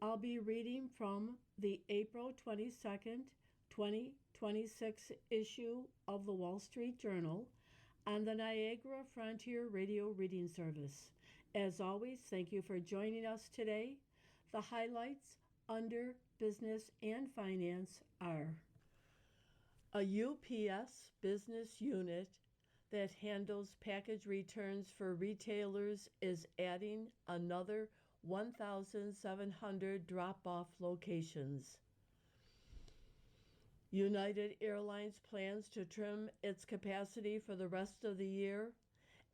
I'll be reading from the April 22nd, 2026 issue of the Wall Street Journal on the Niagara Frontier Radio Reading Service. As always, thank you for joining us today. The highlights under business and finance are: a UPS business unit that handles package returns for retailers is adding another 1,700 drop-off locations. United Airlines plans to trim its capacity for the rest of the year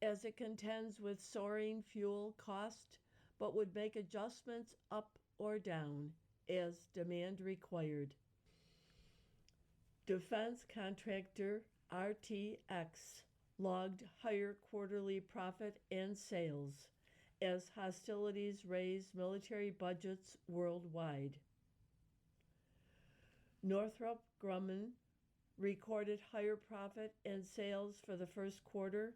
as it contends with soaring fuel cost, but would make adjustments up or down as demand required. Defense contractor RTX logged higher quarterly profit and sales as hostilities raise military budgets worldwide. Northrop Grumman recorded higher profit and sales for the first quarter,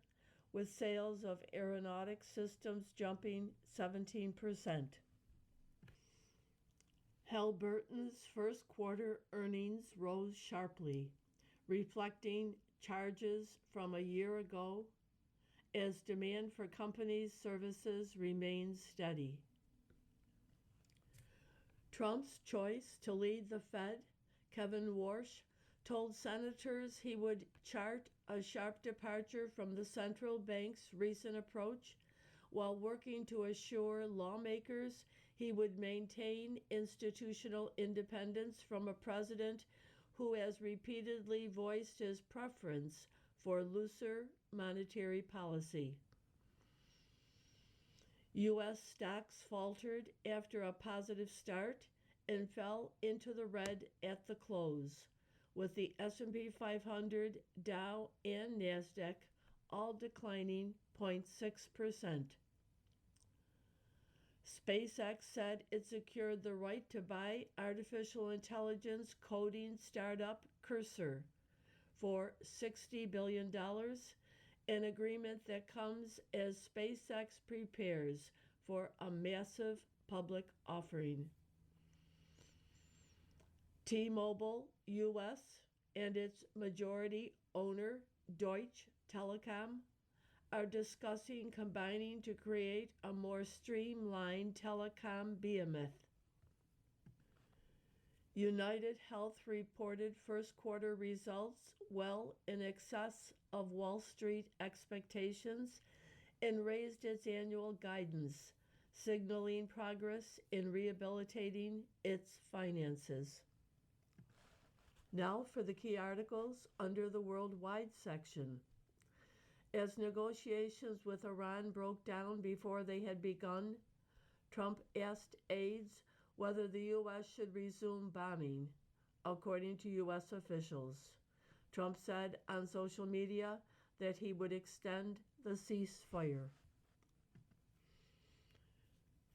with sales of aeronautic systems jumping 17%. Halliburton's first quarter earnings rose sharply, reflecting charges from a year ago as demand for companies' services remains steady. Trump's choice to lead the Fed, Kevin Warsh, told senators he would chart a sharp departure from the central bank's recent approach while working to assure lawmakers he would maintain institutional independence from a president who has repeatedly voiced his preference for looser monetary policy. U.S. stocks faltered after a positive start and fell into the red at the close, with the S&P 500, Dow, and NASDAQ all declining 0.6%. SpaceX said it secured the right to buy artificial intelligence coding startup Cursor for $60 billion, an agreement that comes as SpaceX prepares for a massive public offering. T-Mobile US and its majority owner, Deutsche Telekom, are discussing combining to create a more streamlined telecom behemoth. United Health reported first quarter results well in excess of Wall Street expectations and raised its annual guidance, signaling progress in rehabilitating its finances. Now for the key articles under the Worldwide section. As negotiations with Iran broke down before they had begun, Trump asked aides whether the U.S. should resume bombing, according to U.S. officials. Trump said on social media that he would extend the ceasefire.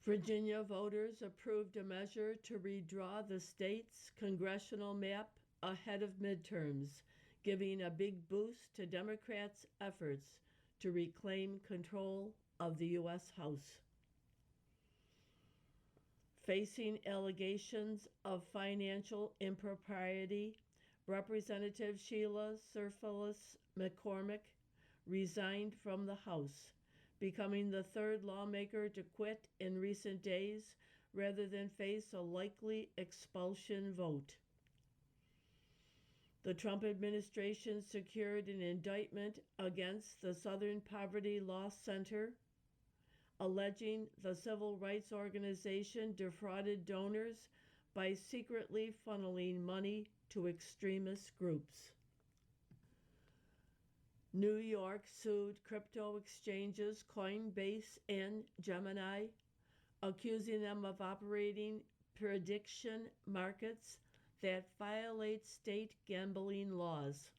Virginia voters approved a measure to redraw the state's congressional map ahead of midterms, giving a big boost to Democrats' efforts to reclaim control of the U.S. House. Facing allegations of financial impropriety, Representative Sheila Surfalis McCormick resigned from the House, becoming the third lawmaker to quit in recent days rather than face a likely expulsion vote. The Trump administration secured an indictment against the Southern Poverty Law Center, alleging the civil rights organization defrauded donors by secretly funneling money to extremist groups. New York sued crypto exchanges Coinbase and Gemini, accusing them of operating prediction markets that violate state gambling laws.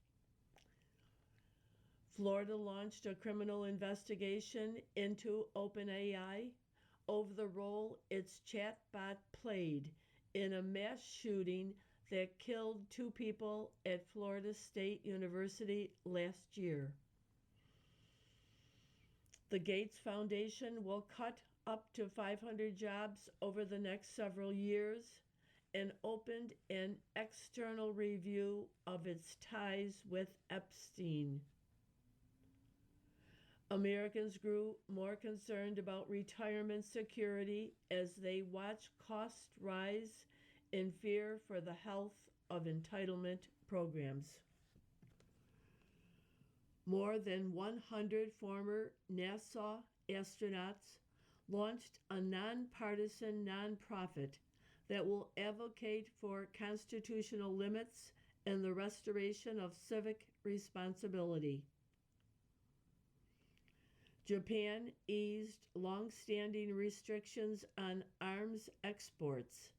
Florida launched a criminal investigation into OpenAI over the role its chatbot played in a mass shooting that killed 2 people at Florida State University last year. The Gates Foundation will cut up to 500 jobs over the next several years, and opened an external review of its ties with Epstein. Americans grew more concerned about retirement security as they watched costs rise in fear for the health of entitlement programs. More than 100 former NASA astronauts launched a nonpartisan nonprofit that will advocate for constitutional limits and the restoration of civic responsibility. Japan eased long-standing restrictions on arms exports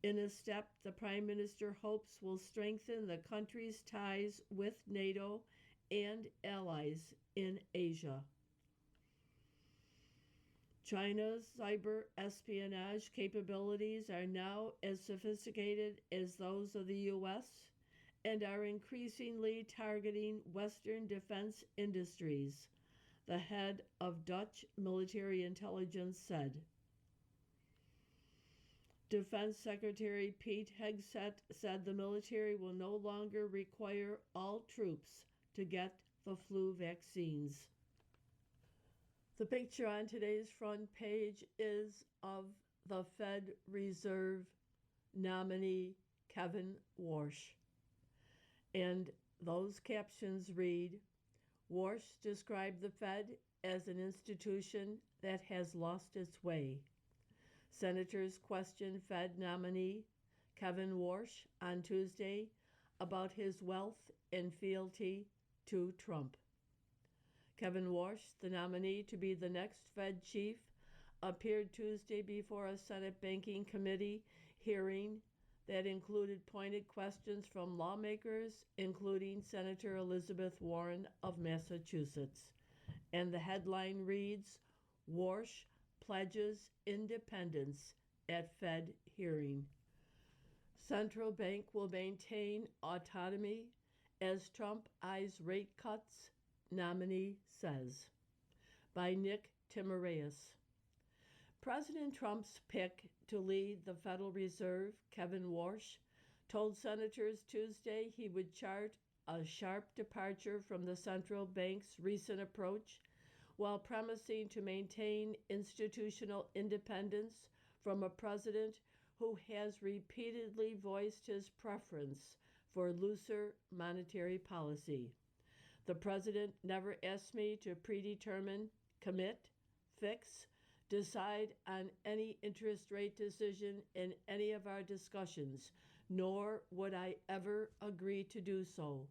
in a step the Prime Minister hopes will strengthen the country's ties with NATO and allies in Asia. China's cyber espionage capabilities are now as sophisticated as those of the U.S. and are increasingly targeting Western defense industries, the head of Dutch military intelligence said. Defense Secretary Pete Hegseth said the military will no longer require all troops to get the flu vaccines. The picture on today's front page is of the Fed Reserve nominee Kevin Warsh. And those captions read, Warsh described the Fed as an institution that has lost its way. Senators questioned Fed nominee Kevin Warsh on Tuesday about his wealth and fealty to Trump. Kevin Warsh, the nominee to be the next Fed chief, appeared Tuesday before a Senate Banking Committee hearing that included pointed questions from lawmakers, including Senator Elizabeth Warren of Massachusetts. And the headline reads, Warsh pledges independence at Fed hearing. Central bank will maintain autonomy as Trump eyes rate cuts, nominee says. By Nick Timiraeus. President Trump's pick to lead the Federal Reserve, Kevin Warsh, told senators Tuesday he would chart a sharp departure from the central bank's recent approach while promising to maintain institutional independence from a president who has repeatedly voiced his preference for looser monetary policy. The president never asked me to predetermine, commit, fix, decide on any interest rate decision in any of our discussions, nor would I ever agree to do so,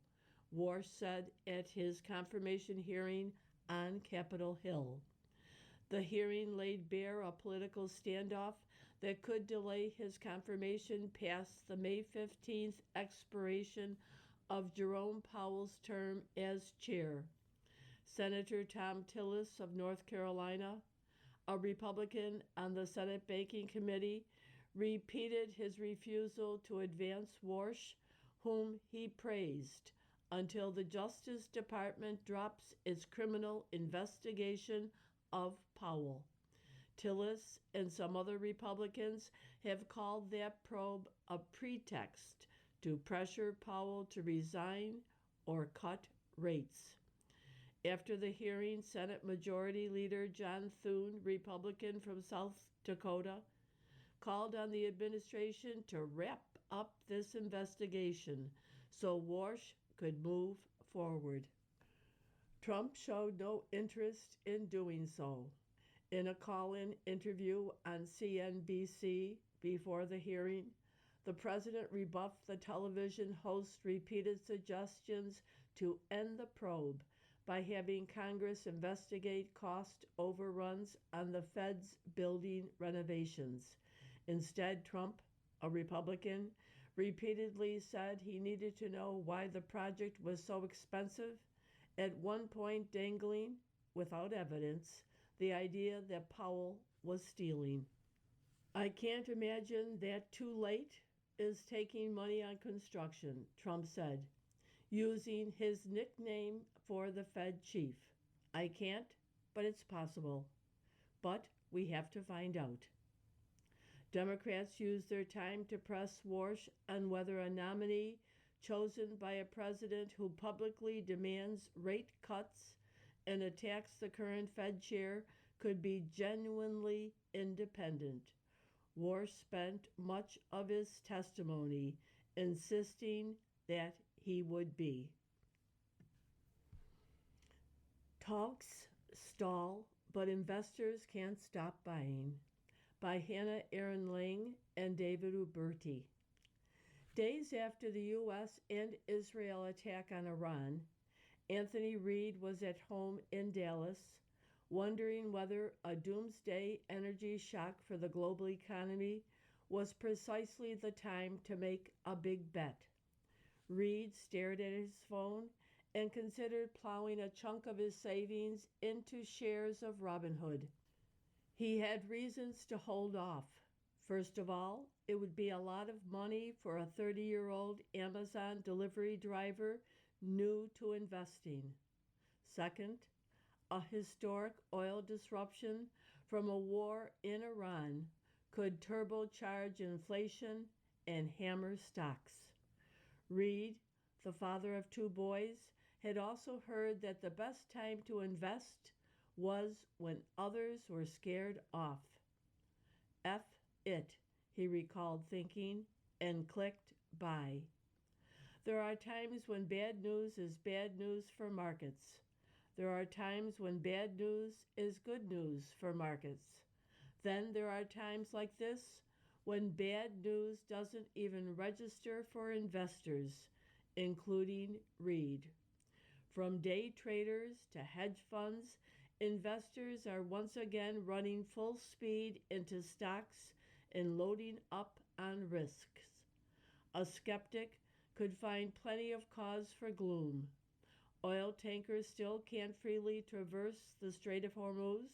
Warsh said at his confirmation hearing on Capitol Hill. The hearing laid bare a political standoff that could delay his confirmation past the May 15th expiration of Jerome Powell's term as chair. Senator Tom Tillis of North Carolina, a Republican on the Senate Banking Committee, repeated his refusal to advance Warsh, whom he praised, until the Justice Department drops its criminal investigation of Powell. Tillis and some other Republicans have called that probe a pretext to pressure Powell to resign or cut rates. After the hearing, Senate Majority Leader John Thune, Republican from South Dakota, called on the administration to wrap up this investigation so Warsh could move forward. Trump showed no interest in doing so. In a call-in interview on CNBC before the hearing, the president rebuffed the television host's repeated suggestions to end the probe by having Congress investigate cost overruns on the Fed's building renovations. Instead, Trump, a Republican, repeatedly said he needed to know why the project was so expensive, at one point dangling, without evidence, the idea that Powell was stealing. I can't imagine that too late is taking money on construction, Trump said, using his nickname for the Fed chief. I can't, but it's possible. But We have to find out. Democrats use their time to press Warsh on whether a nominee chosen by a president who publicly demands rate cuts and attacks the current Fed chair could be genuinely independent. Warsh spent much of his testimony insisting that he would be. Talks stall, but investors can't stop buying. By Hannah Aaron Lang and David Uberti. Days after the U.S. and Israel attack on Iran, Anthony Reid was at home in Dallas, wondering whether a doomsday energy shock for the global economy was precisely the time to make a big bet. Reid stared at his phone and considered plowing a chunk of his savings into shares of Robinhood. He had reasons to hold off. First of all, it would be a lot of money for a 30-year-old Amazon delivery driver new to investing. Second, a historic oil disruption from a war in Iran could turbocharge inflation and hammer stocks. Reid, the father of 2 boys, had also heard that the best time to invest was when others were scared off. F it, he recalled thinking, and clicked buy. There are times when bad news is bad news for markets. There are times when bad news is good news for markets. Then there are times like this when bad news doesn't even register for investors, including Reid. From day traders to hedge funds, investors are once again running full speed into stocks and loading up on risks. A skeptic could find plenty of cause for gloom. Oil tankers still can't freely traverse the Strait of Hormuz.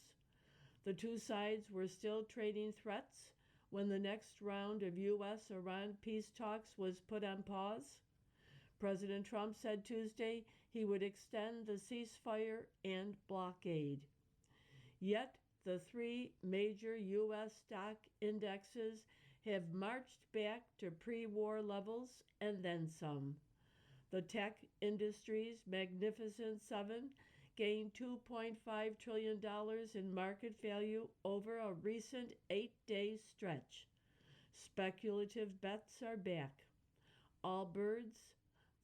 The two sides were still trading threats when the next round of U.S.-Iran peace talks was put on pause. President Trump said Tuesday he would extend the ceasefire and blockade. Yet the 3 major U.S. stock indexes have marched back to pre-war levels and then some. The tech industry's Magnificent Seven gained $2.5 trillion in market value over a recent 8-day stretch. Speculative bets are back. Allbirds,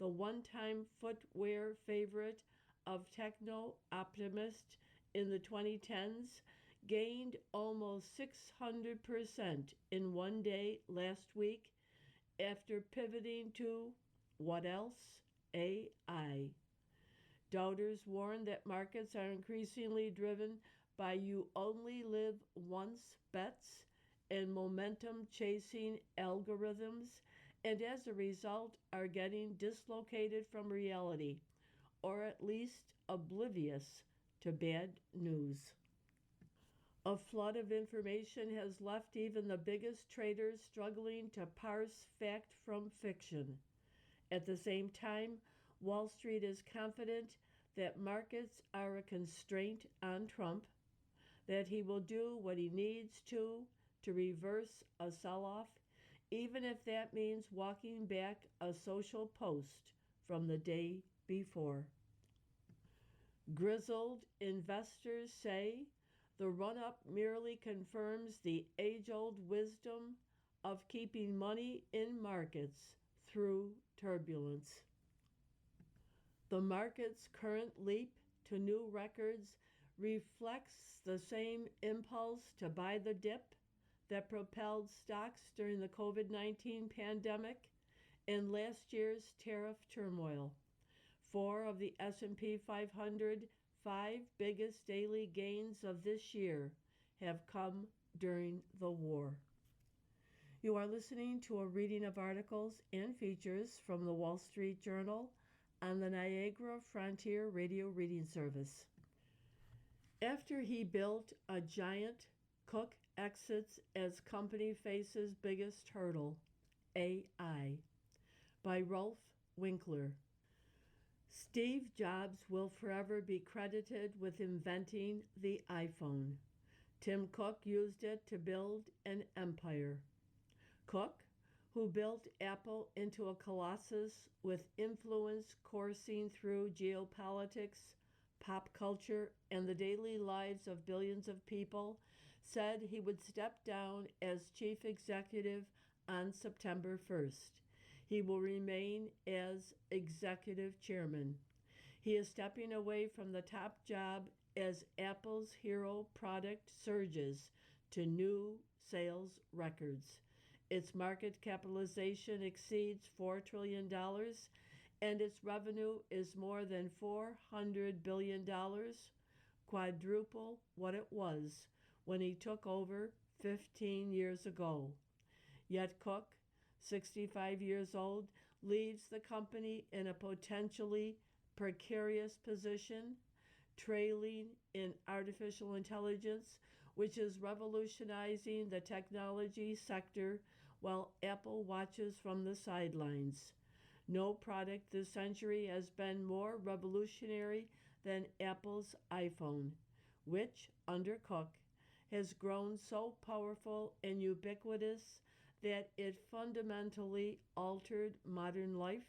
the one-time footwear favorite of techno-optimists in the 2010s, gained almost 600% in one day last week after pivoting to, what else? AI. Doubters warn that markets are increasingly driven by you only live once bets and momentum chasing algorithms, and as a result are getting dislocated from reality, or at least oblivious to bad news. A flood of information has left even the biggest traders struggling to parse fact from fiction. At the same time, Wall Street is confident that markets are a constraint on Trump, that he will do what he needs to reverse a sell-off, even if that means walking back a social post from the day before. Grizzled investors say the run-up merely confirms the age-old wisdom of keeping money in markets through turbulence. The market's current leap to new records reflects the same impulse to buy the dip that propelled stocks during the COVID-19 pandemic and last year's tariff turmoil. 4 of the S&P 500 5 biggest daily gains of this year have come during the war. You are listening to a reading of articles and features from the Wall Street Journal on the Niagara Frontier Radio Reading Service. After he built a giant, Cook exits as company faces biggest hurdle, AI, by Rolf Winkler. Steve Jobs will forever be credited with inventing the iPhone. Tim Cook used it to build an empire. Cook, who built Apple into a colossus with influence coursing through geopolitics, pop culture, and the daily lives of billions of people, said he would step down as chief executive on September 1st. He will remain as executive chairman. He is stepping away from the top job as Apple's hero product surges to new sales records. Its market capitalization exceeds $4 trillion, and its revenue is more than $400 billion, quadruple what it was when he took over 15 years ago. Yet Cook, 65 years old, leaves the company in a potentially precarious position, trailing in artificial intelligence, which is revolutionizing the technology sector while Apple watches from the sidelines. No product this century has been more revolutionary than Apple's iPhone, which, under Cook, has grown so powerful and ubiquitous that it fundamentally altered modern life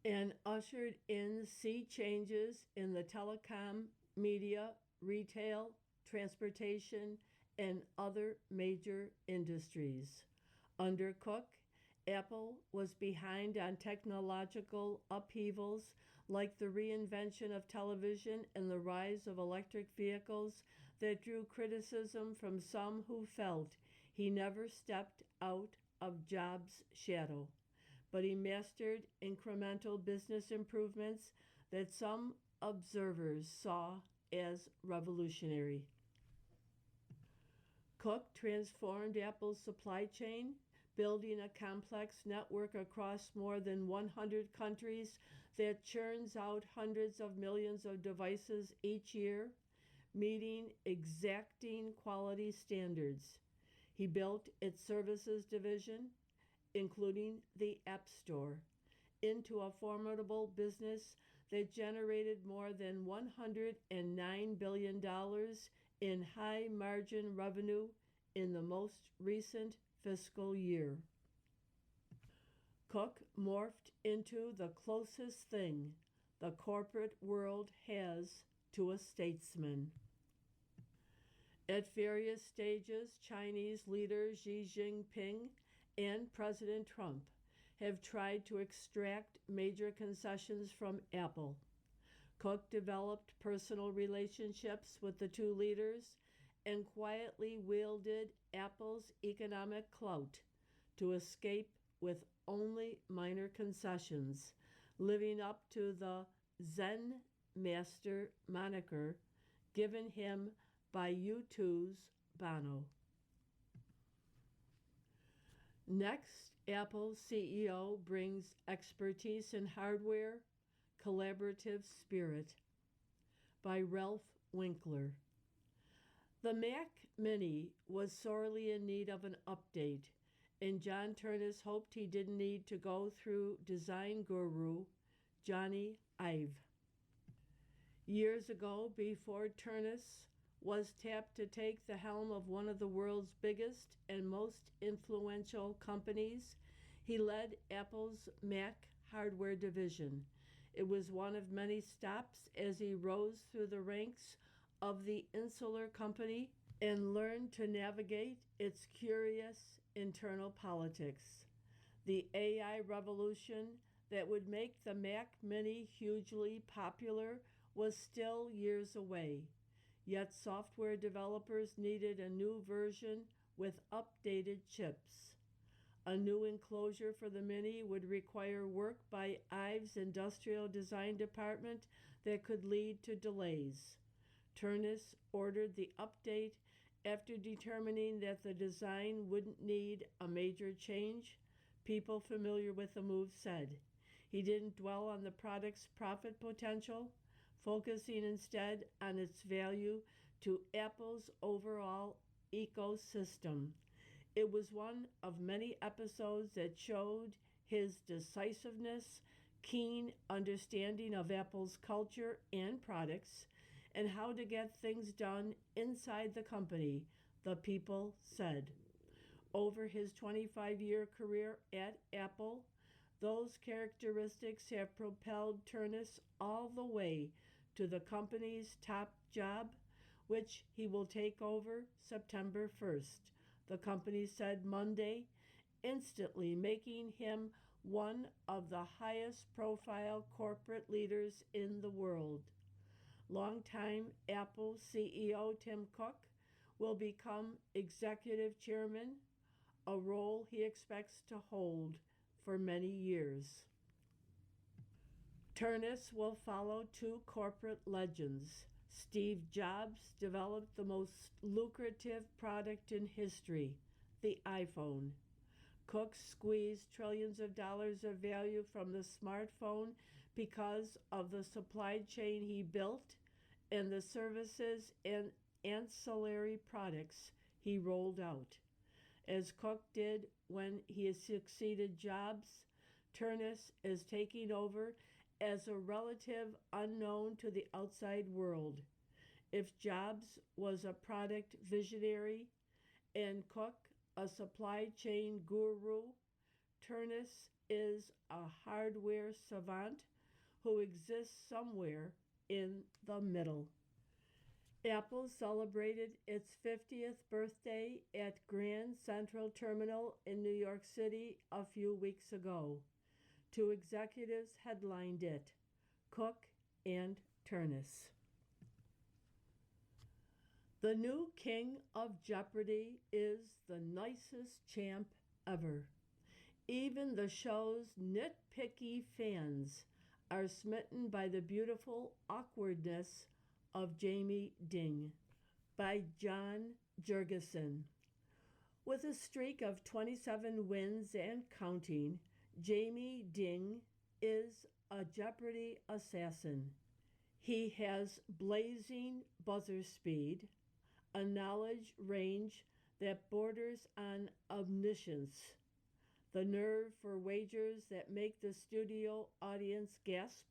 and ushered in sea changes in the telecom, media, retail, transportation, and other major industries. Under Cook, Apple was behind on technological upheavals like the reinvention of television and the rise of electric vehicles that drew criticism from some who felt he never stepped out of Jobs' shadow. But he mastered incremental business improvements that some observers saw as revolutionary. Cook transformed Apple's supply chain, building a complex network across more than 100 countries that churns out hundreds of millions of devices each year, meeting exacting quality standards. He built its services division, including the App Store, into a formidable business that generated more than $109 billion in high-margin revenue in the most recent fiscal year. Cook morphed into the closest thing the corporate world has to a statesman. At various stages, Chinese leader Xi Jinping and President Trump have tried to extract major concessions from Apple. Cook developed personal relationships with the two leaders and quietly wielded Apple's economic clout to escape with only minor concessions, living up to the Zen Master moniker given him by U2's Bono. Next, Apple's CEO brings expertise in hardware, collaborative spirit, by Ralph Winkler. The Mac Mini was sorely in need of an update, and John Ternus hoped he didn't need to go through design guru Johnny Ive. Years ago, before Ternus was tapped to take the helm of one of the world's biggest and most influential companies, he led Apple's Mac hardware division. It was one of many stops as he rose through the ranks of the insular company and learned to navigate its curious internal politics. The AI revolution that would make the Mac Mini hugely popular was still years away. Yet software developers needed a new version with updated chips. A new enclosure for the Mini would require work by Ive's industrial design department that could lead to delays. Ternus ordered the update after determining that the design wouldn't need a major change. People familiar with the move said. He didn't dwell on the product's profit potential, focusing instead on its value to Apple's overall ecosystem. It was one of many episodes that showed his decisiveness, keen understanding of Apple's culture and products, and how to get things done inside the company, the people said. Over his 25-year career at Apple, those characteristics have propelled Turnus all the way to the company's top job, which he will take over September 1st, the company said Monday, instantly making him one of the highest profile corporate leaders in the world. Longtime Apple CEO Tim Cook will become executive chairman, a role he expects to hold for many years. Turnus will follow two corporate legends. Steve Jobs developed the most lucrative product in history, the iPhone. Cook squeezed trillions of dollars of value from the smartphone because of the supply chain he built and the services and ancillary products he rolled out. As Cook did when he succeeded Jobs, Turnus is taking over as a relative unknown to the outside world. If Jobs was a product visionary and Cook a supply chain guru, Turnus is a hardware savant who exists somewhere in the middle. Apple celebrated its 50th birthday at Grand Central Terminal in New York City a few weeks ago. Two executives headlined it, Cook and Turnus. The new king of Jeopardy is the nicest champ ever. Even the show's nitpicky fans are smitten by the beautiful awkwardness of Jamie Ding, by John Jurgensen. With a streak of 27 wins and counting, Jamie Ding is a Jeopardy assassin. He has blazing buzzer speed, a knowledge range that borders on omniscience, the nerve for wagers that make the studio audience gasp,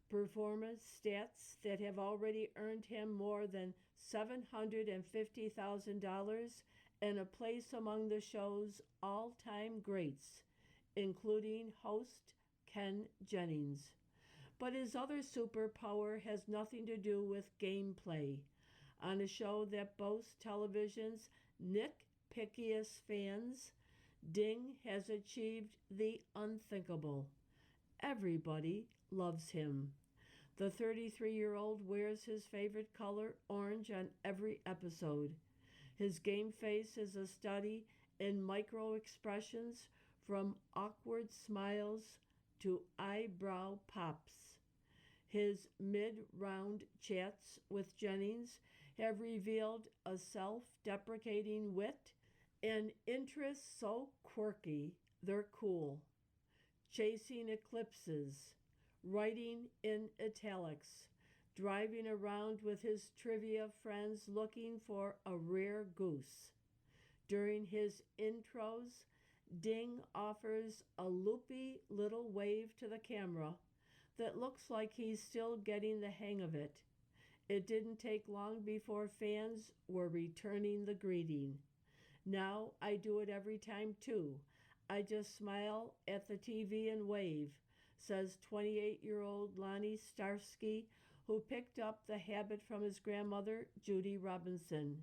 performance stats that have already earned him more than $750,000 and a place among the show's all-time greats, including host Ken Jennings. But his other superpower has nothing to do with gameplay. On a show that boasts television's nitpickiest fans, Ding has achieved the unthinkable. Everybody loves him. The 33-year-old wears his favorite color, orange, on every episode. His game face is a study in micro expressions, from awkward smiles to eyebrow pops. His mid-round chats with Jennings have revealed a self-deprecating wit and interests so quirky they're cool. Chasing eclipses, writing in italics, driving around with his trivia friends looking for a rare goose. During his intros, Ding offers a loopy little wave to the camera that looks like he's still getting the hang of it. It didn't take long before fans were returning the greeting. Now I do it every time too. I just smile at the TV and wave, says 28-year-old Lonnie Starsky, who picked up the habit from his grandmother, Judy Robinson.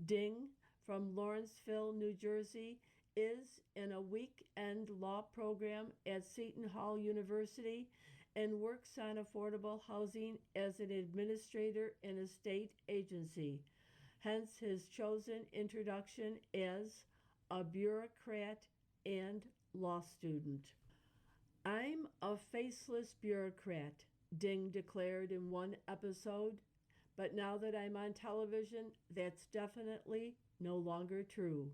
Ding, from Lawrenceville, New Jersey, is in a weekend law program at Seton Hall University and works on affordable housing as an administrator in a state agency, hence his chosen introduction as a bureaucrat and law student. I'm a faceless bureaucrat, Ding declared in one episode, but now that I'm on television, that's definitely no longer true.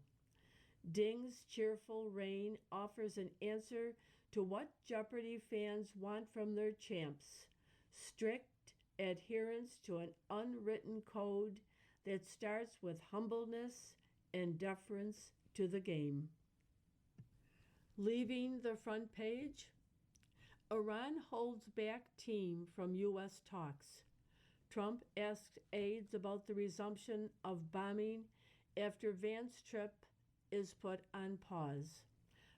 Ding's cheerful reign offers an answer to what Jeopardy fans want from their champs: strict adherence to an unwritten code that starts with humbleness and deference to the game. Leaving the front page, Iran holds back team from U.S. talks. Trump asked aides about the resumption of bombing after Vance's trip is put on pause.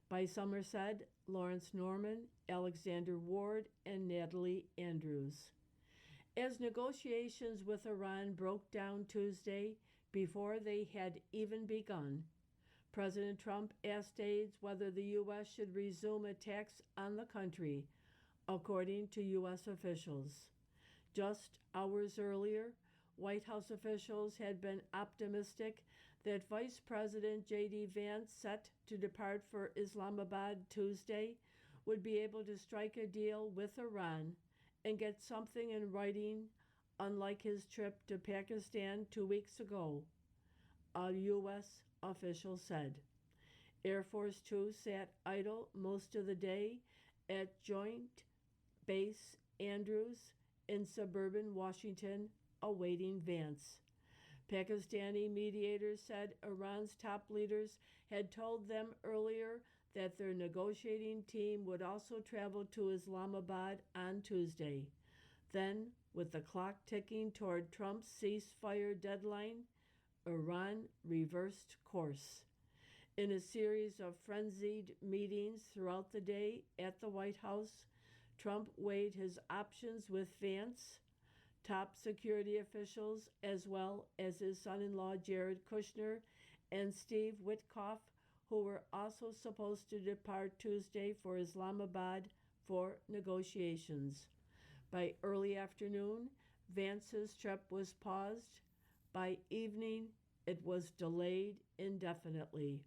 By summer said Lawrence Norman, Alexander Ward, and Natalie Andrews. As negotiations with Iran broke down Tuesday before they had even begun, President Trump asked aides whether the U.S. should resume attacks on the country, according to U.S. officials. Just hours earlier, White House officials had been optimistic that Vice President J.D. Vance, set to depart for Islamabad Tuesday, would be able to strike a deal with Iran and get something in writing, unlike his trip to Pakistan 2 weeks ago, a U.S. official said. Air Force Two sat idle most of the day at Joint Base Andrews in suburban Washington, awaiting Vance. Pakistani mediators said Iran's top leaders had told them earlier that their negotiating team would also travel to Islamabad on Tuesday. Then, with the clock ticking toward Trump's ceasefire deadline, Iran reversed course. In a series of frenzied meetings throughout the day at the White House, Trump weighed his options with Vance, top security officials, as well as his son-in-law Jared Kushner and Steve Witkoff, who were also supposed to depart Tuesday for Islamabad for negotiations. By early afternoon, Vance's trip was paused. By evening, it was delayed indefinitely.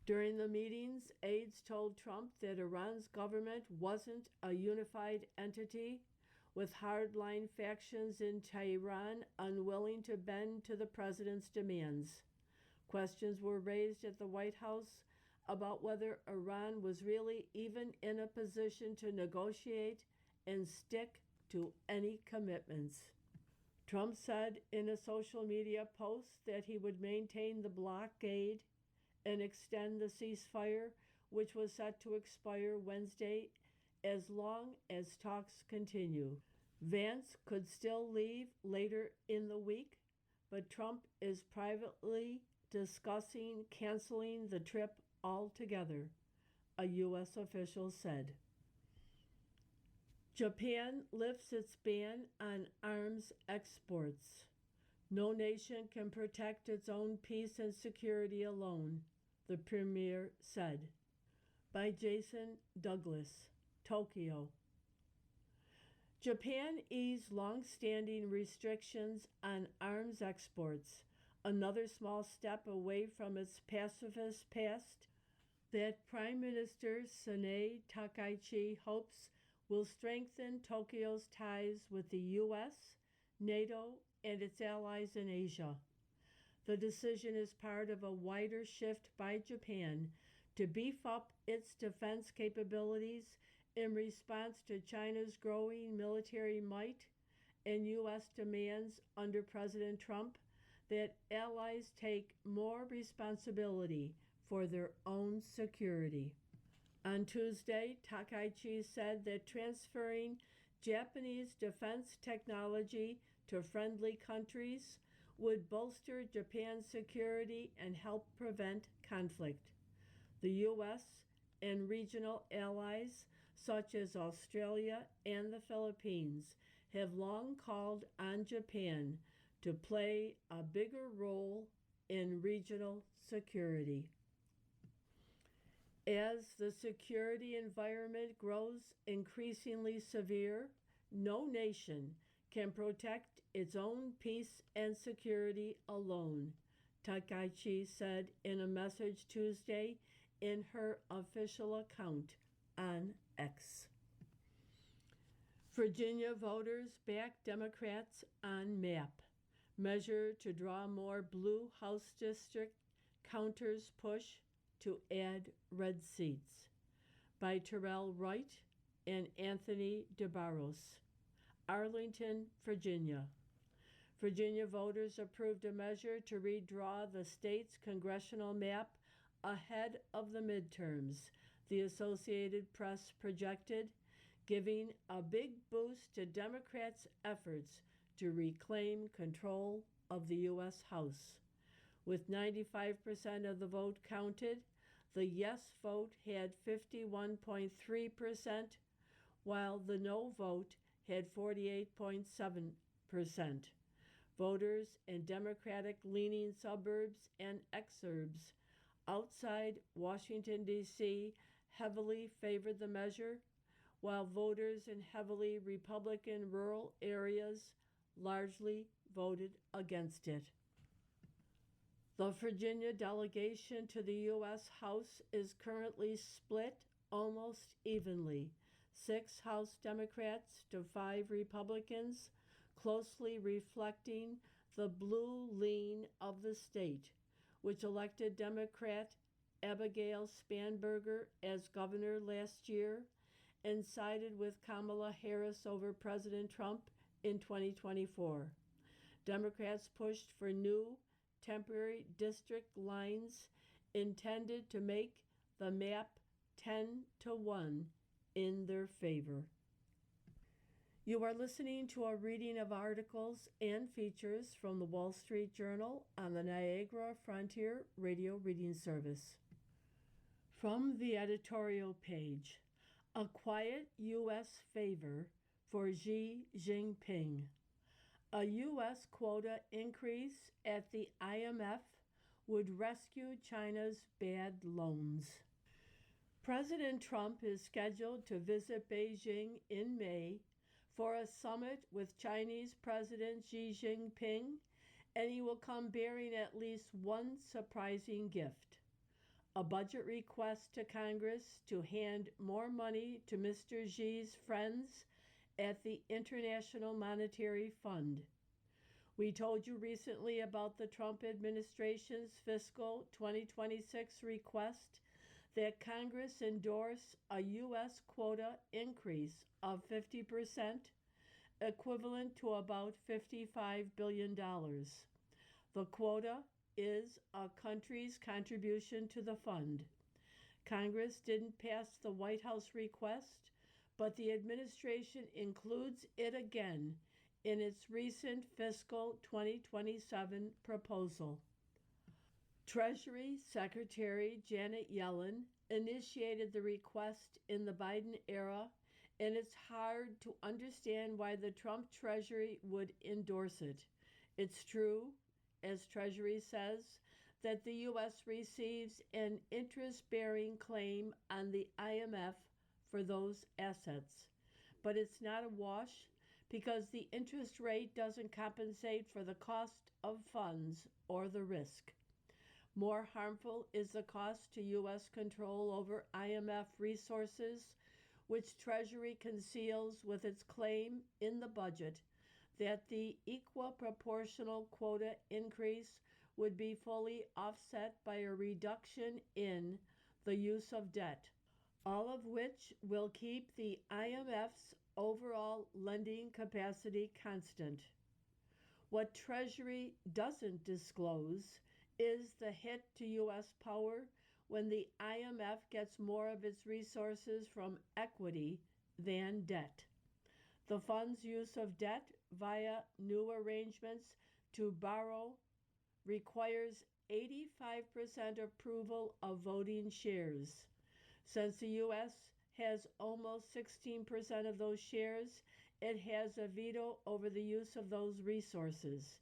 During the meetings, aides told Trump that Iran's government wasn't a unified entity, with hardline factions in Tehran unwilling to bend to the president's demands. Questions were raised at the White House about whether Iran was really even in a position to negotiate and stick to any commitments. Trump said in a social media post that he would maintain the blockade and extend the ceasefire, which was set to expire Wednesday, as long as talks continue. Vance could still leave later in the week, but Trump is privately discussing canceling the trip altogether, a U.S. official said. Japan lifts its ban on arms exports. No nation can protect its own peace and security alone, the premier said. By Jason Douglas, Tokyo. Japan eased long-standing restrictions on arms exports, another small step away from its pacifist past that Prime Minister Sanae Takaichi hopes will strengthen Tokyo's ties with the U.S., NATO, and its allies in Asia. The decision is part of a wider shift by Japan to beef up its defense capabilities in response to China's growing military might and U.S. demands under President Trump that allies take more responsibility for their own security. On Tuesday, Takaichi said that transferring Japanese defense technology to friendly countries would bolster Japan's security and help prevent conflict. The U.S. and regional allies, such as Australia and the Philippines, have long called on Japan to play a bigger role in regional security. As the security environment grows increasingly severe, no nation can protect its own peace and security alone, Takaichi said in a message Tuesday in her official account on X. Virginia voters back Democrats on map. Measure to draw more blue House district counters push to add red seats. By Terrell Wright and Anthony DeBarros. Arlington, Virginia. Virginia voters approved a measure to redraw the state's congressional map ahead of the midterms, the Associated Press projected, giving a big boost to Democrats' efforts to reclaim control of the U.S. House. With 95% of the vote counted, the yes vote had 51.3%, while the no vote had 48.7%. Voters in Democratic leaning suburbs and exurbs outside Washington, D.C. heavily favored the measure, while voters in heavily Republican rural areas largely voted against it. The Virginia delegation to the U.S. House is currently split almost evenly, 6 House Democrats to 5 Republicans, closely reflecting the blue lean of the state, which elected Democrat Abigail Spanberger as governor last year and sided with Kamala Harris over President Trump in 2024. Democrats pushed for new temporary district lines intended to make the map 10-1 in their favor. You are listening to a reading of articles and features from the Wall Street Journal on the Niagara Frontier Radio Reading Service. From the editorial page, a quiet U.S. favor for Xi Jinping. A U.S. quota increase at the IMF would rescue China's bad loans. President Trump is scheduled to visit Beijing in May for a summit with Chinese President Xi Jinping, and he will come bearing at least one surprising gift: a budget request to Congress to hand more money to Mr. Xi's friends at the International Monetary Fund. We told you recently about the Trump administration's fiscal 2026 request that Congress endorse a U.S. quota increase of 50%, equivalent to about $55 billion. The quota is a country's contribution to the fund. Congress didn't pass the White House request, but the administration includes it again in its recent fiscal 2027 proposal. Treasury Secretary Janet Yellen initiated the request in the Biden era, and it's hard to understand why the Trump Treasury would endorse it. It's true, as Treasury says, that the U.S. receives an interest-bearing claim on the IMF for those assets. But it's not a wash because the interest rate doesn't compensate for the cost of funds or the risk. More harmful is the cost to U.S. control over IMF resources, which Treasury conceals with its claim in the budget that the equal proportional quota increase would be fully offset by a reduction in the use of debt, all of which will keep the IMF's overall lending capacity constant. What Treasury doesn't disclose is the hit to U.S. power when the IMF gets more of its resources from equity than debt. The fund's use of debt via new arrangements to borrow requires 85% approval of voting shares. Since the U.S. has almost 16% of those shares, it has a veto over the use of those resources.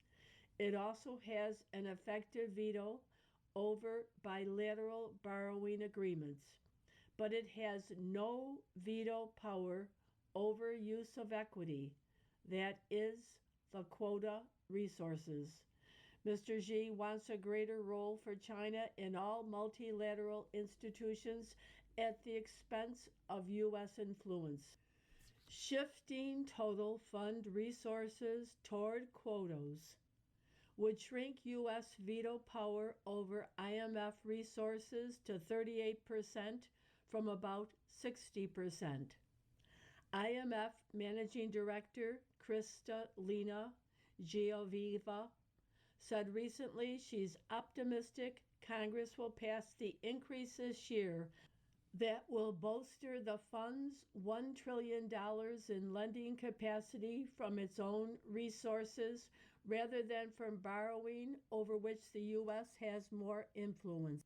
It also has an effective veto over bilateral borrowing agreements, but it has no veto power over use of equity, that is, the quota resources. Mr. Xi wants a greater role for China in all multilateral institutions at the expense of U.S. influence. Shifting total fund resources toward quotas would shrink U.S. veto power over IMF resources to 38% from about 60%. IMF Managing Director Kristalina Georgieva said recently she's optimistic Congress will pass the increase this year, that will bolster the fund's $1 trillion in lending capacity from its own resources rather than from borrowing, over which the U.S. has more influence.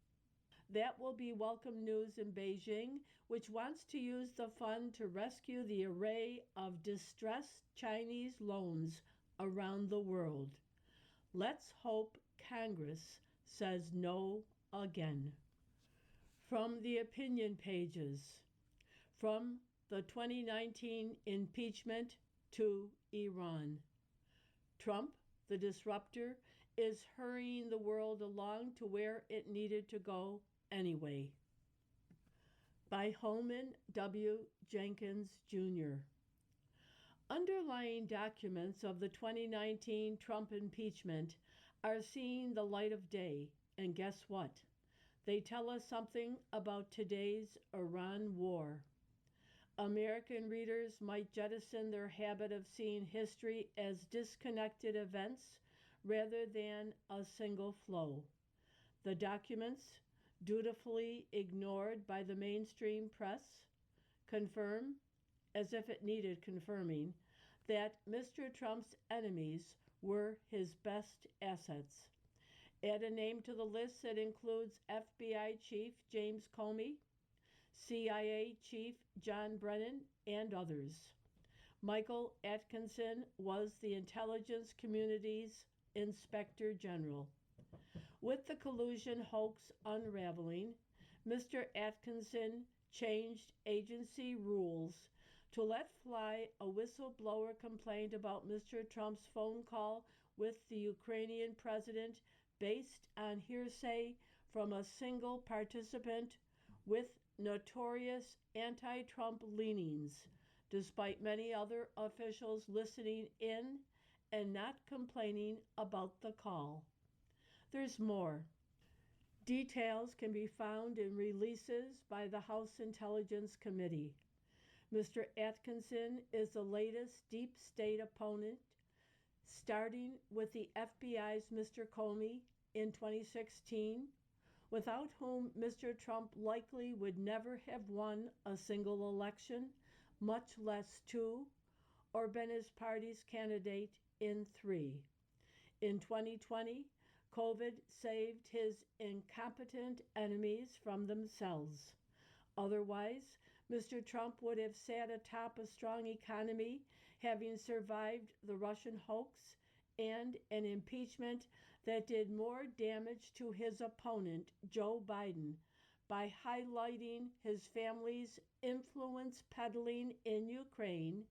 That will be welcome news in Beijing, which wants to use the fund to rescue the array of distressed Chinese loans around the world. Let's hope Congress says no again. From the opinion pages, from the 2019 impeachment to Iran. Trump, the disruptor, is hurrying the world along to where it needed to go anyway. By Holman W. Jenkins, Jr. Underlying documents of the 2019 Trump impeachment are seeing the light of day, and guess what? They tell us something about today's Iran war. American readers might jettison their habit of seeing history as disconnected events rather than a single flow. The documents, dutifully ignored by the mainstream press, confirm, as if it needed confirming, that Mr. Trump's enemies were his best assets. Add a name to the list that includes FBI Chief James Comey, CIA Chief John Brennan, and others. Michael Atkinson was the intelligence community's Inspector General. With the collusion hoax unraveling, Mr. Atkinson changed agency rules to let fly a whistleblower complaint about Mr. Trump's phone call with the Ukrainian president based on hearsay from a single participant with notorious anti-Trump leanings, despite many other officials listening in and not complaining about the call. There's more. Details can be found in releases by the House Intelligence Committee. Mr. Atkinson is the latest deep state opponent, starting with the FBI's Mr. Comey in 2016, without whom Mr. Trump likely would never have won a single election, much less two, or been his party's candidate in three. In 2020, COVID saved his incompetent enemies from themselves. Otherwise, Mr. Trump would have sat atop a strong economy, having survived the Russian hoax and an impeachment that did more damage to his opponent, Joe Biden, by highlighting his family's influence peddling in Ukraine,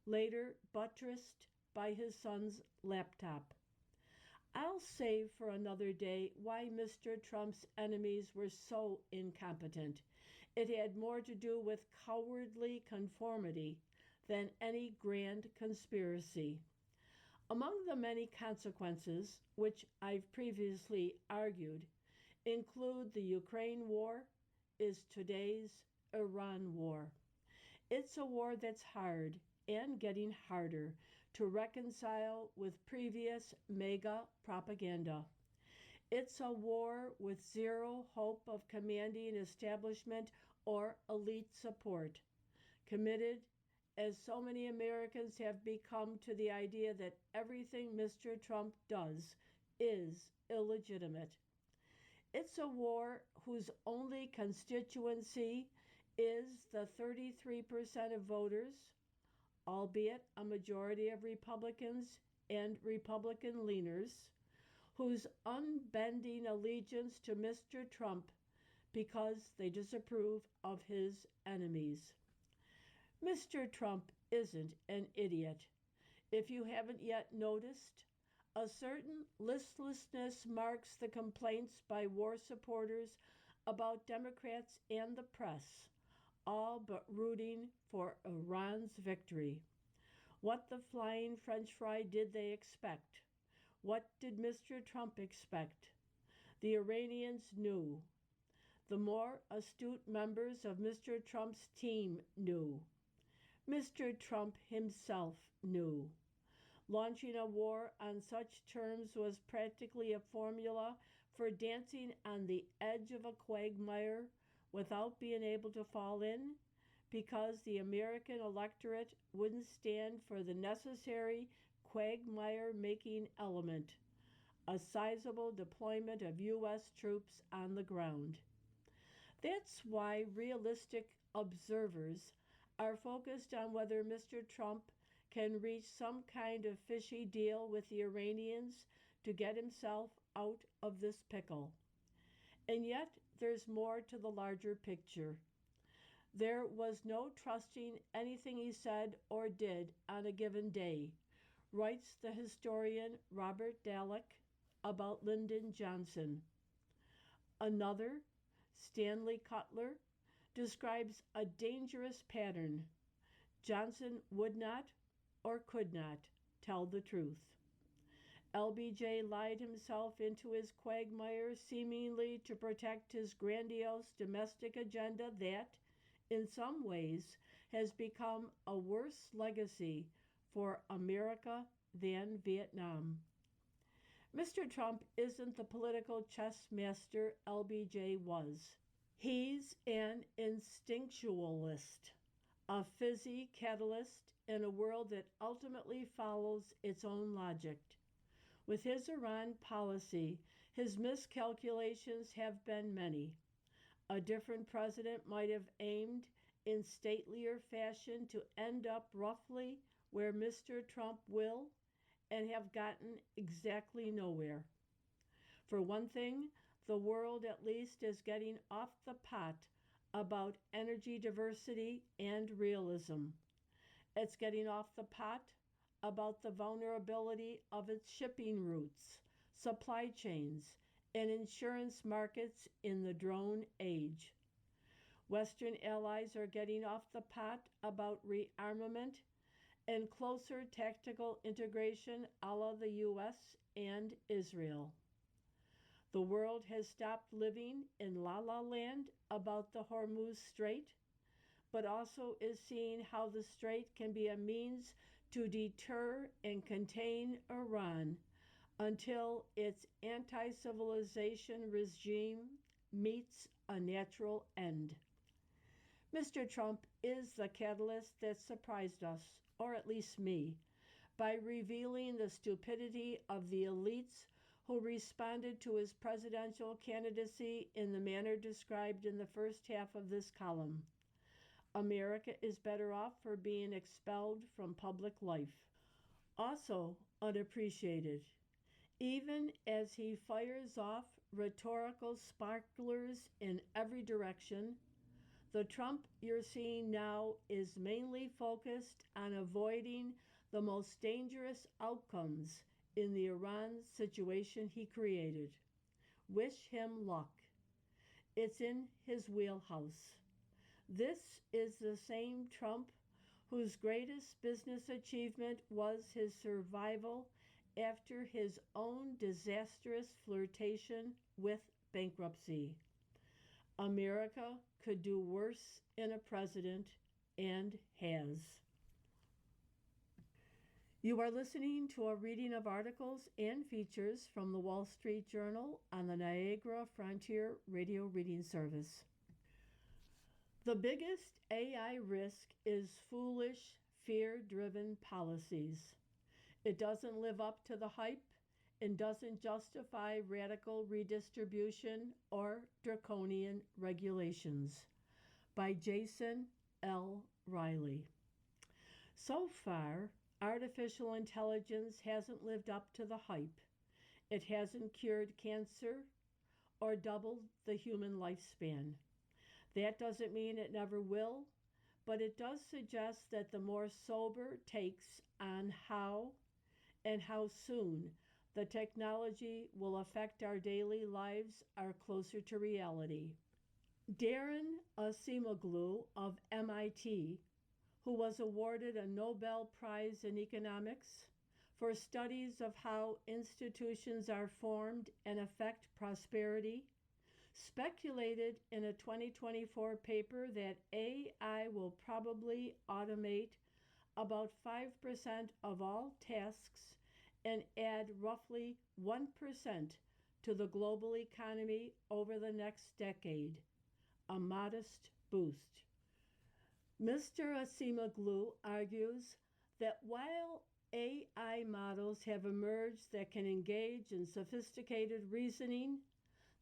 later buttressed by his son's laptop. I'll save for another day why Mr. Trump's enemies were so incompetent. It had more to do with cowardly conformity than any grand conspiracy. Among the many consequences, which I've previously argued, include the Ukraine war, is today's Iran war. It's a war that's hard and getting harder to reconcile with previous mega propaganda. It's a war with zero hope of commanding establishment or elite support, committed as so many Americans have become to the idea that everything Mr. Trump does is illegitimate. It's a war whose only constituency is the 33% of voters, albeit a majority of Republicans and Republican leaners, whose unbending allegiance to Mr. Trump because they disapprove of his enemies. Mr. Trump isn't an idiot. If you haven't yet noticed, a certain listlessness marks the complaints by war supporters about Democrats and the press, all but rooting for Iran's victory. What the flying French fry did they expect? What did Mr. Trump expect? The Iranians knew. The more astute members of Mr. Trump's team knew. Mr. Trump himself knew. Launching a war on such terms was practically a formula for dancing on the edge of a quagmire without being able to fall in because the American electorate wouldn't stand for the necessary quagmire making element, a sizable deployment of U.S. troops on the ground. That's why realistic observers are focused on whether Mr. Trump can reach some kind of fishy deal with the Iranians to get himself out of this pickle. And yet, there's more to the larger picture. There was no trusting anything he said or did on a given day, writes the historian Robert Dallek about Lyndon Johnson. Another, Stanley Cutler, describes a dangerous pattern. Johnson would not or could not tell the truth. LBJ lied himself into his quagmire seemingly to protect his grandiose domestic agenda that, in some ways, has become a worse legacy for America than Vietnam. Mr. Trump isn't the political chess master LBJ was. He's an instinctualist, a fizzy catalyst in a world that ultimately follows its own logic. With his Iran policy, his miscalculations have been many. A different president might have aimed in statelier fashion to end up roughly where Mr. Trump will and have gotten exactly nowhere. For one thing, the world at least is getting off the pot about energy diversity and realism. It's getting off the pot about the vulnerability of its shipping routes, supply chains, and insurance markets in the drone age. Western allies are getting off the pot about rearmament and closer tactical integration a la the US and Israel. The world has stopped living in la la land about the Hormuz Strait, but also is seeing how the strait can be a means to deter and contain Iran until its anti-civilization regime meets a natural end. Mr. Trump is the catalyst that surprised us, or at least me, by revealing the stupidity of the elites who responded to his presidential candidacy in the manner described in the first half of this column. America is better off for being expelled from public life. Also unappreciated, even as he fires off rhetorical sparklers in every direction, the Trump you're seeing now is mainly focused on avoiding the most dangerous outcomes in the Iran situation he created. Wish him luck. It's in his wheelhouse. This is the same Trump whose greatest business achievement was his survival after his own disastrous flirtation with bankruptcy. America could do worse in a president and has. You are listening to a reading of articles and features from the Wall Street Journal on the Niagara Frontier Radio Reading Service. The biggest AI risk is foolish, fear-driven policies. It doesn't live up to the hype and doesn't justify radical redistribution or draconian regulations. By Jason L. Riley. So far, artificial intelligence hasn't lived up to the hype. It hasn't cured cancer or doubled the human lifespan. That doesn't mean it never will, but it does suggest that the more sober takes on how and how soon the technology will affect our daily lives are closer to reality. Darren Acemoglu of MIT, who was awarded a Nobel Prize in Economics for studies of how institutions are formed and affect prosperity, speculated in a 2024 paper that AI will probably automate about 5% of all tasks and add roughly 1% to the global economy over the next decade. a modest boost. Mr. Asimoglu argues that while AI models have emerged that can engage in sophisticated reasoning,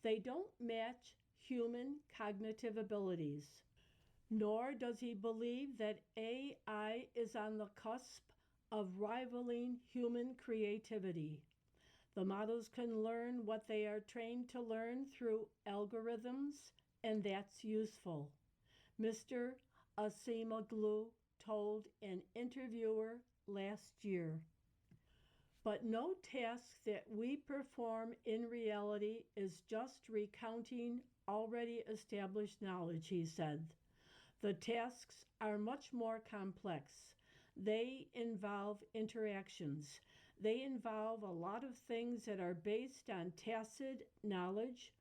they don't match human cognitive abilities. Nor does he believe that AI is on the cusp of rivaling human creativity. The models can learn what they are trained to learn through algorithms, and that's useful, Mr. Asimoglu told an interviewer last year. But no task that we perform in reality is just recounting already established knowledge, he said. The tasks are much more complex. They involve interactions. They involve a lot of things that are based on tacit knowledge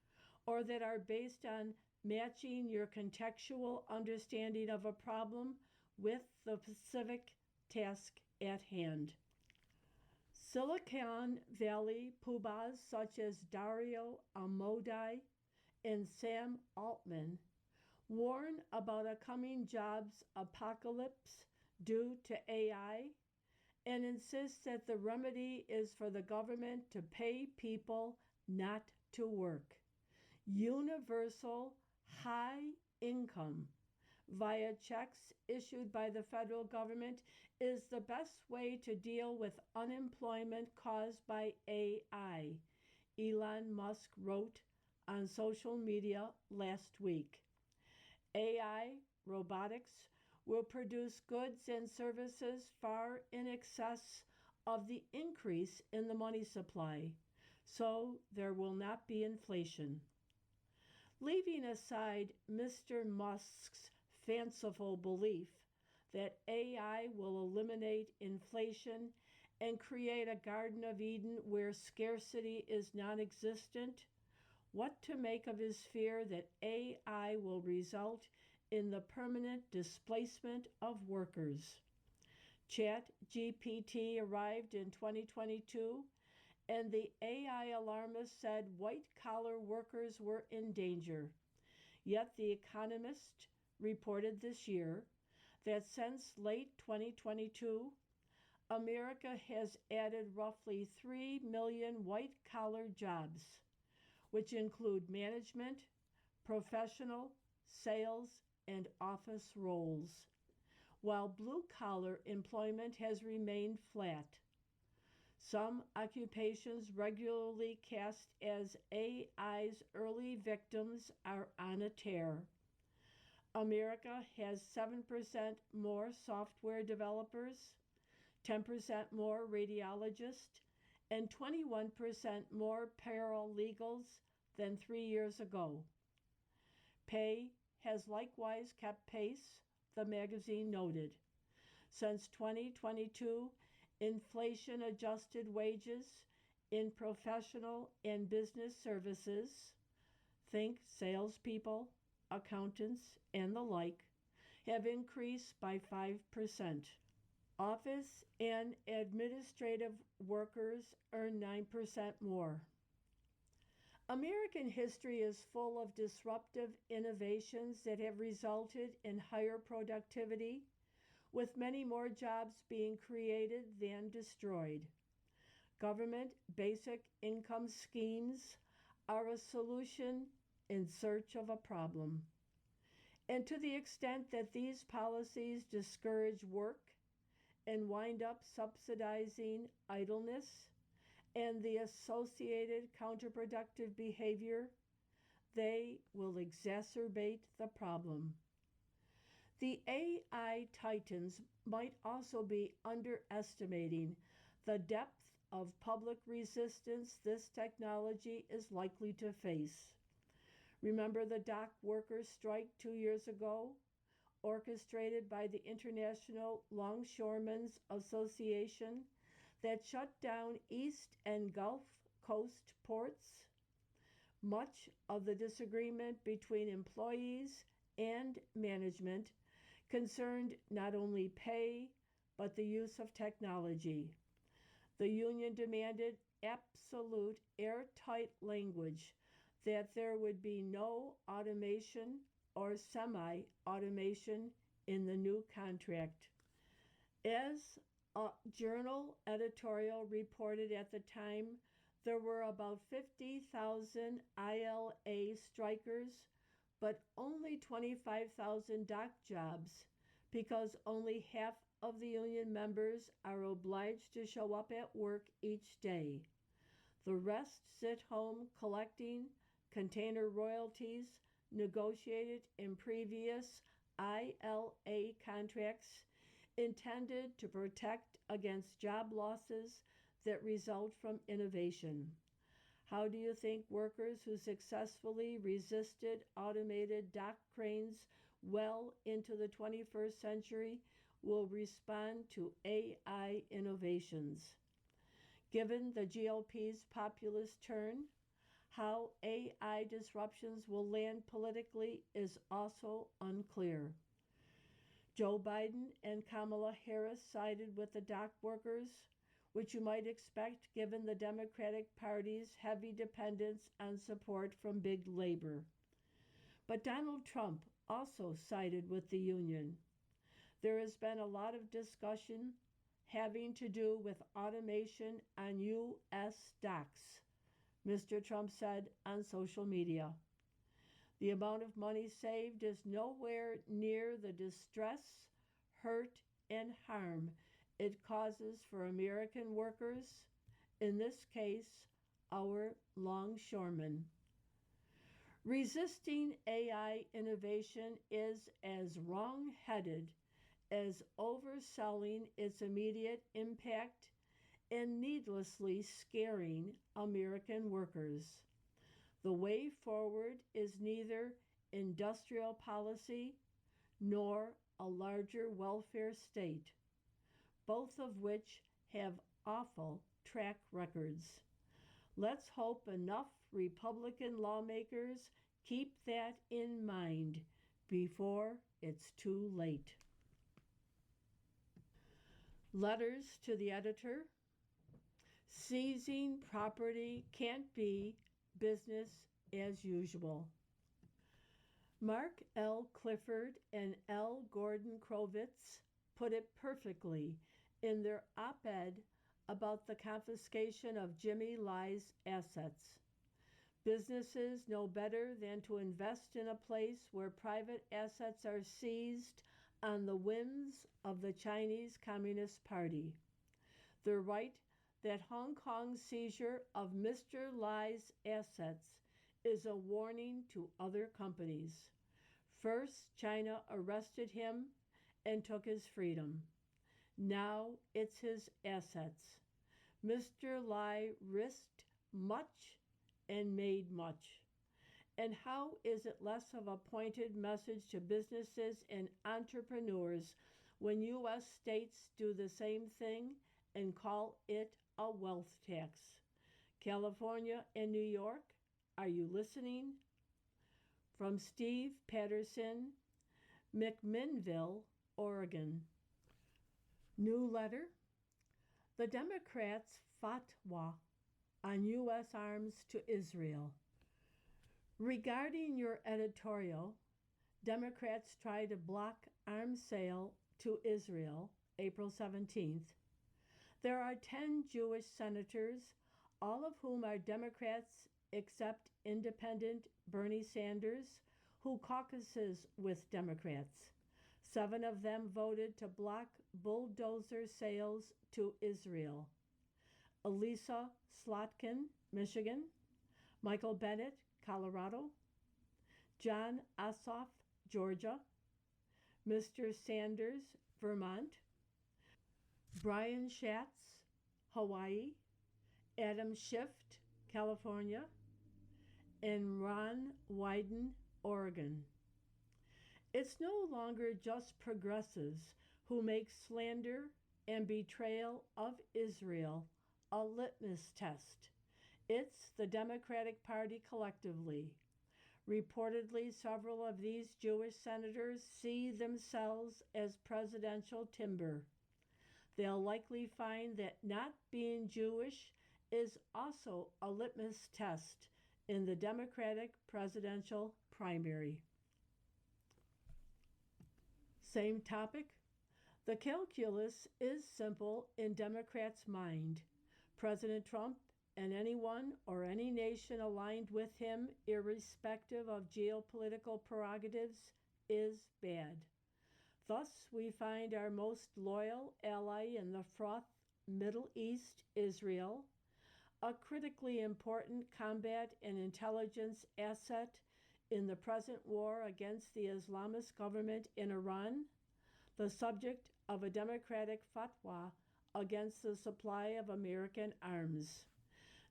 or that are based on matching your contextual understanding of a problem with the specific task at hand. Silicon Valley poobahs such as Dario Amodei and Sam Altman warn about a coming jobs apocalypse due to AI and insist that the remedy is for the government to pay people not to work. Universal high income via checks issued by the federal government is the best way to deal with unemployment caused by AI, Elon Musk wrote on social media last week. AI, robotics, will produce goods and services far in excess of the increase in the money supply, so there will not be inflation. Leaving aside Mr. Musk's fanciful belief that AI will eliminate inflation and create a Garden of Eden where scarcity is non existent, what to make of his fear that AI will result in the permanent displacement of workers. ChatGPT arrived in 2022, and the AI alarmist said white-collar workers were in danger. Yet The Economist reported this year that since late 2022, America has added roughly 3 million white-collar jobs, which include management, professional, sales, and office roles, while blue-collar employment has remained flat. Some occupations regularly cast as AI's early victims are on a tear. America has 7% more software developers, 10% more radiologists, and 21% more paralegals than 3 years ago. Pay has likewise kept pace, the magazine noted. Since 2022, inflation-adjusted wages in professional and business services, think salespeople, accountants, and the like, have increased by 5%. Office and administrative workers earn 9% more. American history is full of disruptive innovations that have resulted in higher productivity, with many more jobs being created than destroyed. Government basic income schemes are a solution in search of a problem. And to the extent that these policies discourage work and wind up subsidizing idleness and the associated counterproductive behavior, they will exacerbate the problem. The AI titans might also be underestimating the depth of public resistance this technology is likely to face. Remember the dock workers' strike 2 years ago, orchestrated by the International Longshoremen's Association that shut down East and Gulf Coast ports? Much of the disagreement between employees and management concerned not only pay, but the use of technology. The union demanded absolute airtight language that there would be no automation or semi automation in the new contract. As a journal editorial reported at the time, there were about 50,000 ILA strikers, but only 25,000 dock jobs because only half of the union members are obliged to show up at work each day. The rest sit home collecting container royalties negotiated in previous ILA contracts intended to protect against job losses that result from innovation. How do you think workers who successfully resisted automated dock cranes well into the 21st century will respond to AI innovations? Given the GOP's populist turn, how AI disruptions will land politically is also unclear. Joe Biden and Kamala Harris sided with the dock workers, which you might expect given the Democratic Party's heavy dependence on support from big labor. But Donald Trump also sided with the union. There has been a lot of discussion having to do with automation on U.S. docks, Mr. Trump said on social media. The amount of money saved is nowhere near the distress, hurt, and harm it causes for American workers, in this case, our longshoremen. Resisting AI innovation is as wrong-headed as overselling its immediate impact and needlessly scaring American workers. The way forward is neither industrial policy nor a larger welfare state, both of which have awful track records. Let's hope enough Republican lawmakers keep that in mind before it's too late. Letters to the editor. Seizing property can't be business as usual. Mark L. Clifford and L. Gordon Krovitz put it perfectly in their op-ed about the confiscation of Jimmy Lai's assets. Businesses know better than to invest in a place where private assets are seized on the whims of the Chinese Communist Party. The right that Hong Kong's seizure of Mr. Lai's assets is a warning to other companies. First, China arrested him and took his freedom. Now it's his assets. Mr. Lai risked much and made much. And how is it less of a pointed message to businesses and entrepreneurs when U.S. states do the same thing and call it a wealth tax? California and New York, are you listening? From Steve Patterson, McMinnville, Oregon. New letter. The Democrats' fatwa on U.S. arms to Israel. Regarding your editorial, Democrats try to block arms sale to Israel, April 17th. There are 10 Jewish senators, all of whom are Democrats except independent Bernie Sanders, who caucuses with Democrats. 7 of them voted to block bulldozer sales to Israel. Elisa Slotkin, Michigan. Michael Bennett, Colorado. John Ossoff, Georgia. Mr. Sanders, Vermont. Brian Schatz, Hawaii. Adam Schiff, California. And Ron Wyden, Oregon. It's no longer just progressives who make slander and betrayal of Israel a litmus test. It's the Democratic Party collectively. Reportedly, several of these Jewish senators see themselves as presidential timber. They'll likely find that not being Jewish is also a litmus test in the Democratic presidential primary. Same topic. The calculus is simple in Democrats' mind. President Trump and anyone or any nation aligned with him, irrespective of geopolitical prerogatives, is bad. Thus, we find our most loyal ally in the fraught Middle East, Israel, a critically important combat and intelligence asset in the present war against the Islamist government in Iran, the subject of a Democratic fatwa against the supply of American arms.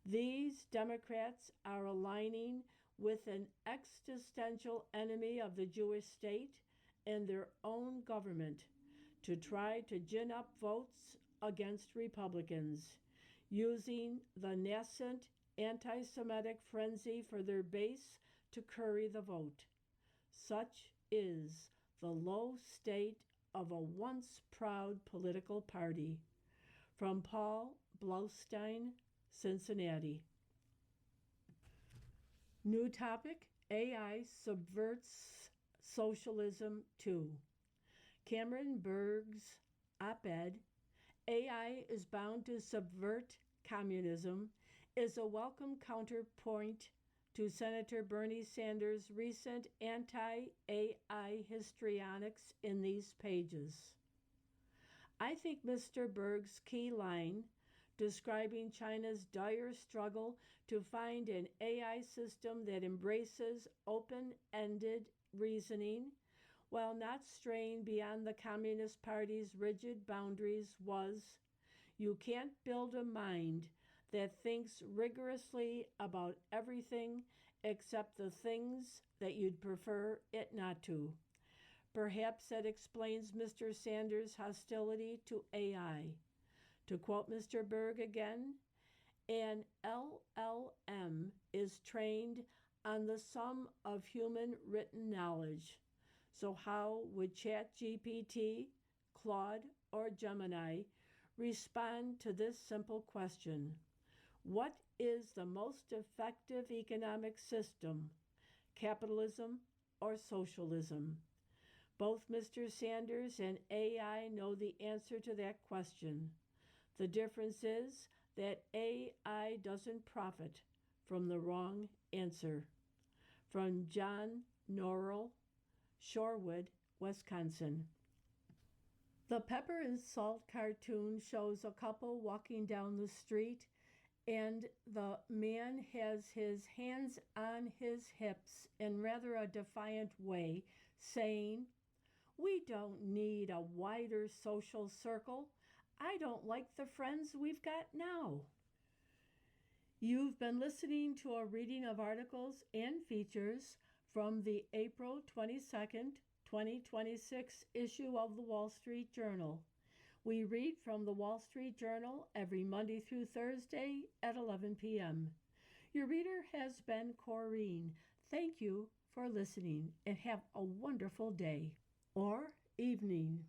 These Democrats are aligning with an existential enemy of the Jewish state and their own government to try to gin up votes against Republicans, using the nascent anti Semitic frenzy for their base to curry the vote. Such is the low state of a once proud political party. From Paul Blaustein, Cincinnati. New topic: AI subverts socialism too. Cameron Berg's op-ed, AI is bound to subvert communism, is a welcome counterpoint to Senator Bernie Sanders' recent anti-AI histrionics in these pages. I think Mr. Berg's key line, describing China's dire struggle to find an AI system that embraces open-ended reasoning while not straying beyond the Communist Party's rigid boundaries, was, you can't build a mind that thinks rigorously about everything except the things that you'd prefer it not to. Perhaps that explains Mr. Sanders' hostility to AI. To quote Mr. Berg again, an LLM is trained on the sum of human written knowledge. So how would ChatGPT, Claude, or Gemini respond to this simple question? What is the most effective economic system, capitalism or socialism? Both Mr. Sanders and AI know the answer to that question. The difference is that AI doesn't profit from the wrong answer. From John Norrell, Shorewood, Wisconsin. The Pepper and Salt cartoon shows a couple walking down the street, and the man has his hands on his hips in rather a defiant way, saying, "We don't need a wider social circle. I don't like the friends we've got now." You've been listening to a reading of articles and features from the April 22nd, 2026 issue of the Wall Street Journal. We read from the Wall Street Journal every Monday through Thursday at 11 p.m. Your reader has been Corrine. Thank you for listening and have a wonderful day or evening.